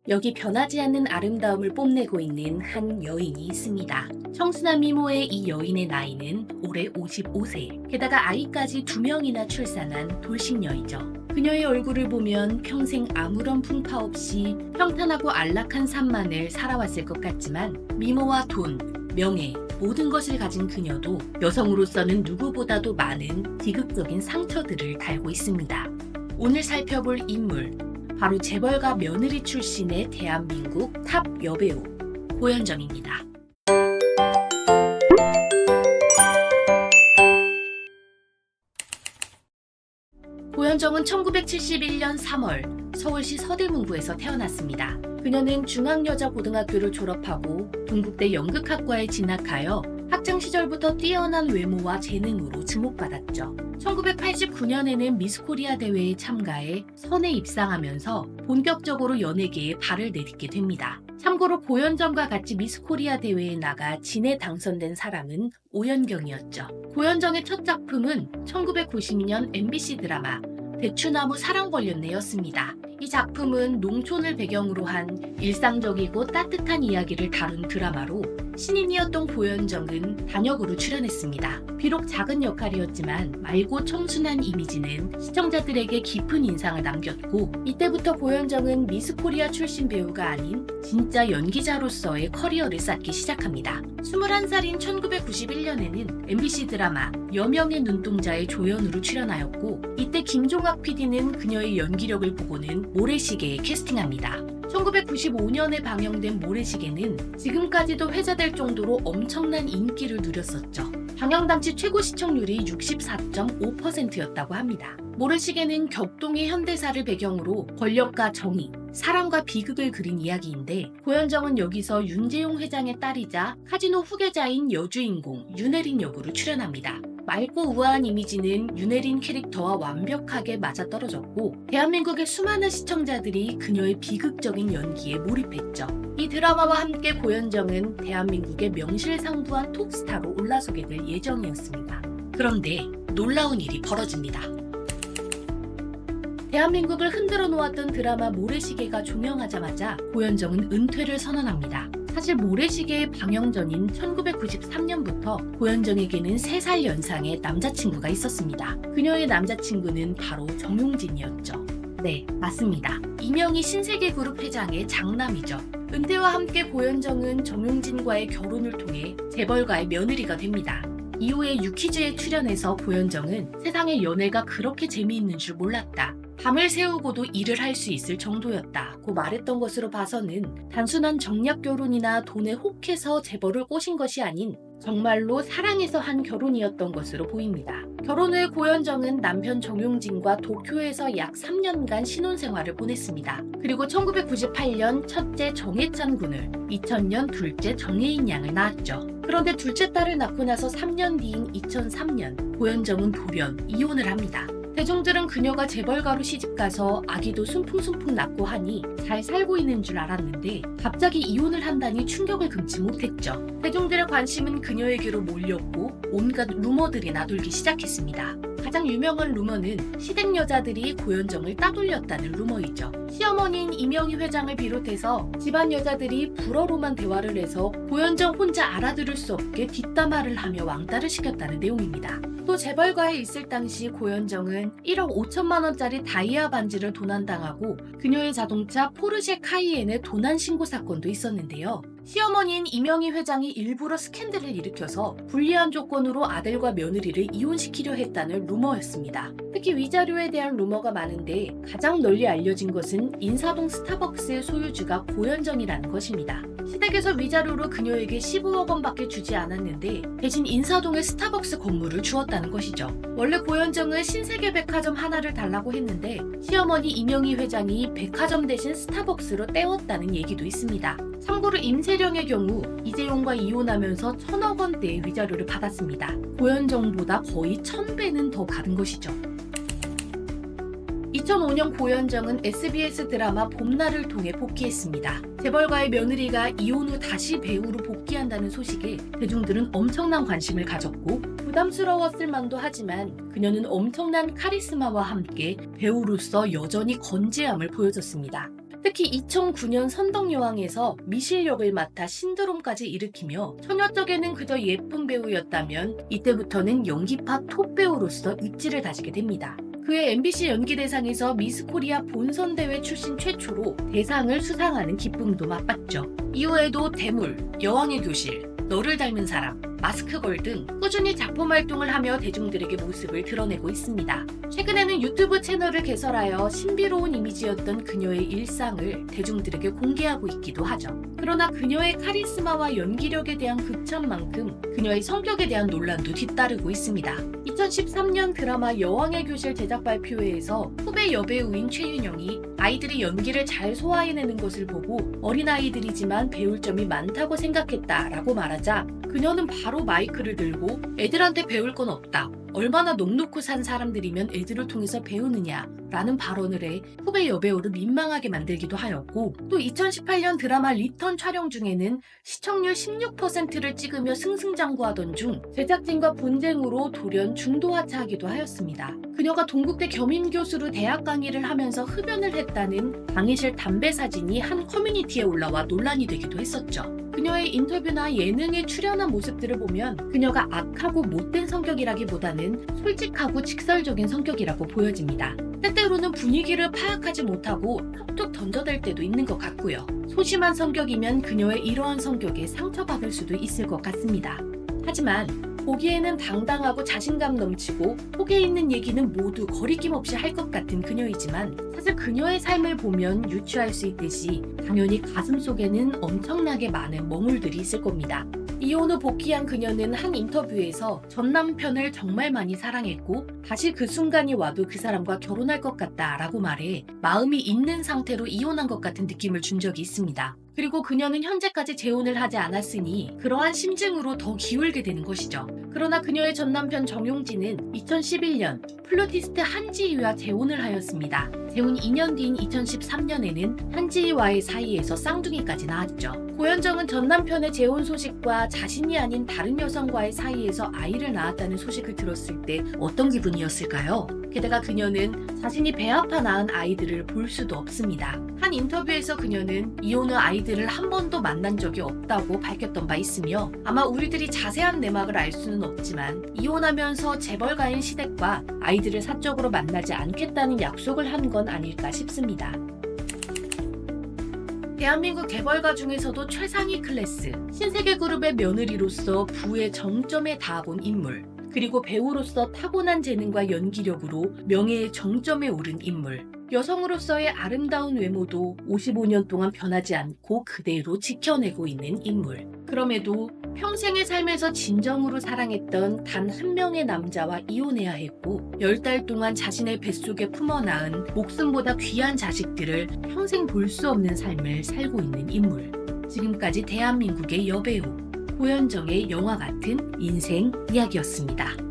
여기 변하지 않는 아름다움을 뽐내고 있는 한 여인이 있습니다. 청순한 미모의 이 여인의 나이는 올해 55세. 게다가 아이까지 2명이나 출산한 돌싱녀이죠. 그녀의 얼굴을 보면 평생 아무런 풍파 없이 평탄하고 안락한 삶만을 살아왔을 것 같지만 미모와 돈, 명예, 모든 것을 가진 그녀도 여성으로서는 누구보다도 많은 비극적인 상처들을 달고 있습니다. 오늘 살펴볼 인물, 바로 재벌가 며느리 출신의 대한민국 탑 여배우 고현정입니다. 고현정은 1971년 3월 서울시 서대문구에서 태어났습니다. 그녀는 중앙여자고등학교를 졸업하고 동국대 연극학과에 진학하여 학창 시절부터 뛰어난 외모와 재능으로 주목받았죠. 1989년에는 미스코리아 대회에 참가해 선에 입상하면서 본격적으로 연예계에 발을 내딛게 됩니다. 참고로 고현정과 같이 미스코리아 대회에 나가 진에 당선된 사람은 오연경이었죠. 고현정의 첫 작품은 1992년 MBC 드라마 대추나무 사랑벌렸네였습니다. 이 작품은 농촌을 배경으로 한 일상적이고 따뜻한 이야기를 다룬 드라마로 신인이었던 고현정은 단역으로 출연했습니다. 비록 작은 역할이었지만 맑고 청순한 이미지는 시청자들에게 깊은 인상을 남겼고, 이때부터 고현정은 미스코리아 출신 배우가 아닌 진짜 연기자로서의 커리어를 쌓기 시작합니다. 21살인 1991년에는 MBC 드라마 여명의 눈동자의 조연으로 출연하였고, 이때 김종학 PD는 그녀의 연기력을 보고는 모래시계에 캐스팅합니다. 1995년에 방영된 모래시계는 지금까지도 회자될 정도로 엄청난 인기를 누렸었죠. 방영 당시 최고 시청률이 64.5%였다고 합니다. 모래시계는 격동의 현대사를 배경으로 권력과 정의, 사랑과 비극을 그린 이야기인데, 고현정은 여기서 윤재용 회장의 딸이자 카지노 후계자인 여주인공 윤혜린 역으로 출연합니다. 맑고 우아한 이미지는 윤혜린 캐릭터와 완벽하게 맞아떨어졌고, 대한민국의 수많은 시청자들이 그녀의 비극적인 연기에 몰입했죠. 이 드라마와 함께 고현정은 대한민국의 명실상부한 톱스타로 올라서게 될 예정이었습니다. 그런데 놀라운 일이 벌어집니다. 대한민국을 흔들어 놓았던 드라마 모래시계가 종영하자마자 고현정은 은퇴를 선언합니다. 사실 모래시계의 방영 전인 1993년부터 고현정에게는 3살 연상의 남자친구가 있었습니다. 그녀의 남자친구는 바로 정용진이었죠. 네, 맞습니다. 이명희 신세계그룹 회장의 장남이죠. 은퇴와 함께 고현정은 정용진과의 결혼을 통해 재벌가의 며느리가 됩니다. 이후에 유퀴즈에 출연해서 고현정은 세상에 연애가 그렇게 재미있는 줄 몰랐다. 밤을 새우고도 일을 할 수 있을 정도였다고 말했던 것으로 봐서는 단순한 정략 결혼이나 돈에 혹해서 재벌을 꼬신 것이 아닌 정말로 사랑해서 한 결혼이었던 것으로 보입니다. 결혼 후에 고현정은 남편 정용진과 도쿄에서 약 3년간 신혼생활을 보냈습니다. 그리고 1998년 첫째 정혜찬 군을, 2000년 둘째 정혜인 양을 낳았죠. 그런데 둘째 딸을 낳고 나서 3년 뒤인 2003년 고현정은 돌연 이혼을 합니다. 대중들은 그녀가 재벌가로 시집가서 아기도 순풍순풍 낳고 하니 잘 살고 있는 줄 알았는데 갑자기 이혼을 한다니 충격을 금치 못했죠. 대중들의 관심은 그녀에게로 몰렸고 온갖 루머들이 나돌기 시작했습니다. 가장 유명한 루머는 시댁 여자들이 고현정을 따돌렸다는 루머이죠. 시어머니인 이명희 회장을 비롯해서 집안 여자들이 불어로만 대화를 해서 고현정 혼자 알아들을 수 없게 뒷담화를 하며 왕따를 시켰다는 내용입니다. 또 재벌가에 있을 당시 고현정은 1억 5천만 원짜리 다이아 반지를 도난당하고 그녀의 자동차 포르쉐 카이엔의 도난 신고 사건도 있었는데요. 시어머니인 이명희 회장이 일부러 스캔들을 일으켜서 불리한 조건으로 아들과 며느리를 이혼시키려 했다는 루머였습니다. 특히 위자료에 대한 루머가 많은데 가장 널리 알려진 것은 인사동 스타벅스의 소유주가 고현정이라는 것입니다. 시댁에서 위자료로 그녀에게 15억 원밖에 주지 않았는데 대신 인사동에 스타벅스 건물을 주었다는 것이죠. 원래 고현정은 신세계백화점 하나를 달라고 했는데 시어머니 이명희 회장이 백화점 대신 스타벅스로 때웠다는 얘기도 있습니다. 참고로 임세령의 경우 이재용과 이혼하면서 1,000억 원대의 위자료를 받았습니다. 고현정보다 거의 1,000배는 더 받은 것이죠. 2005년 고현정은 SBS 드라마 봄날을 통해 복귀했습니다. 재벌가의 며느리가 이혼 후 다시 배우로 복귀한다는 소식에 대중들은 엄청난 관심을 가졌고 부담스러웠을 만도 하지만 그녀는 엄청난 카리스마와 함께 배우로서 여전히 건재함을 보여줬습니다. 특히 2009년 선덕여왕에서 미실 역을 맡아 신드롬까지 일으키며 처녀적에는 그저 예쁜 배우였다면 이때부터는 연기파 톱배우로서 입지를 다지게 됩니다. 그의 MBC 연기대상에서 미스코리아 본선대회 출신 최초로 대상을 수상하는 기쁨도 맛봤죠. 이후에도 대물, 여왕의 교실, 너를 닮은 사람, 마스크걸 등 꾸준히 작품 활동을 하며 대중들에게 모습을 드러내고 있습니다. 최근에는 유튜브 채널을 개설하여 신비로운 이미지였던 그녀의 일상을 대중들에게 공개하고 있기도 하죠. 그러나 그녀의 카리스마와 연기력에 대한 극찬만큼 그녀의 성격에 대한 논란도 뒤따르고 있습니다. 2013년 드라마 여왕의 교실 제작 발표회에서 후배 여배우인 최윤영이 아이들이 연기를 잘 소화해내는 것을 보고 어린아이들이지만 배울 점이 많다고 생각했다라고 말하자 그녀는 바로 마이크를 들고 애들한테 배울 건 없다. 얼마나 넉넉히 산 사람들이면 애들을 통해서 배우느냐 라는 발언을 해 후배 여배우를 민망하게 만들기도 하였고 또 2018년 드라마 리턴 촬영 중에는 시청률 16%를 찍으며 승승장구하던 중 제작진과 분쟁으로 돌연 중도하차하기도 하였습니다. 그녀가 동국대 겸임교수로 대학 강의를 하면서 흡연을 했다는 강의실 담배 사진이 한 커뮤니티에 올라와 논란이 되기도 했었죠. 그녀의 인터뷰나 예능에 출연한 모습들을 보면 그녀가 악하고 못된 성격이라기보다는 솔직하고 직설적인 성격이라고 보여집니다. 때때로는 분위기를 파악하지 못하고 툭툭 던져댈 때도 있는 것 같고요. 소심한 성격이면 그녀의 이러한 성격에 상처받을 수도 있을 것 같습니다. 하지만 보기에는 당당하고 자신감 넘치고 속에 있는 얘기는 모두 거리낌 없이 할 것 같은 그녀이지만 사실 그녀의 삶을 보면 유추할 수 있듯이 당연히 가슴속에는 엄청나게 많은 멍울들이 있을 겁니다. 이혼 후 복귀한 그녀는 한 인터뷰에서 전 남편을 정말 많이 사랑했고 다시 그 순간이 와도 그 사람과 결혼할 것 같다라고 말해 마음이 있는 상태로 이혼한 것 같은 느낌을 준 적이 있습니다. 그리고 그녀는 현재까지 재혼을 하지 않았으니 그러한 심증으로 더 기울게 되는 것이죠. 그러나 그녀의 전 남편 정용진은 2011년 플루티스트 한지희와 재혼을 하였습니다. 재혼 2년 뒤인 2013년에는 한지희와의 사이에서 쌍둥이까지 낳았죠. 고현정은 전 남편의 재혼 소식과 자신이 아닌 다른 여성과의 사이에서 아이를 낳았다는 소식을 들었을 때 어떤 기분이었을까요? 게다가 그녀는 자신이 배 아파 낳은 아이들을 볼 수도 없습니다. 한 인터뷰에서 그녀는 이혼 후 아이들을 한 번도 만난 적이 없다고 밝혔던 바 있으며 아마 우리들이 자세한 내막을 알 수는 없지만 이혼하면서 재벌가인 시댁과 아이들을 사적으로 만나지 않겠다는 약속을 한 건 아닐까 싶습니다. 대한민국 개벌가 중에서도 최상위 클래스, 신세계그룹의 며느리로서 부의 정점에 닿아본 인물, 그리고 배우로서 타고난 재능과 연기력으로 명예의 정점에 오른 인물, 여성으로서의 아름다운 외모도 55년 동안 변하지 않고 그대로 지켜내고 있는 인물. 그럼에도 평생의 삶에서 진정으로 사랑했던 단 한 명의 남자와 이혼해야 했고 10달 동안 자신의 뱃속에 품어 낳은 목숨보다 귀한 자식들을 평생 볼 수 없는 삶을 살고 있는 인물. 지금까지 대한민국의 여배우 고현정의 영화 같은 인생 이야기였습니다.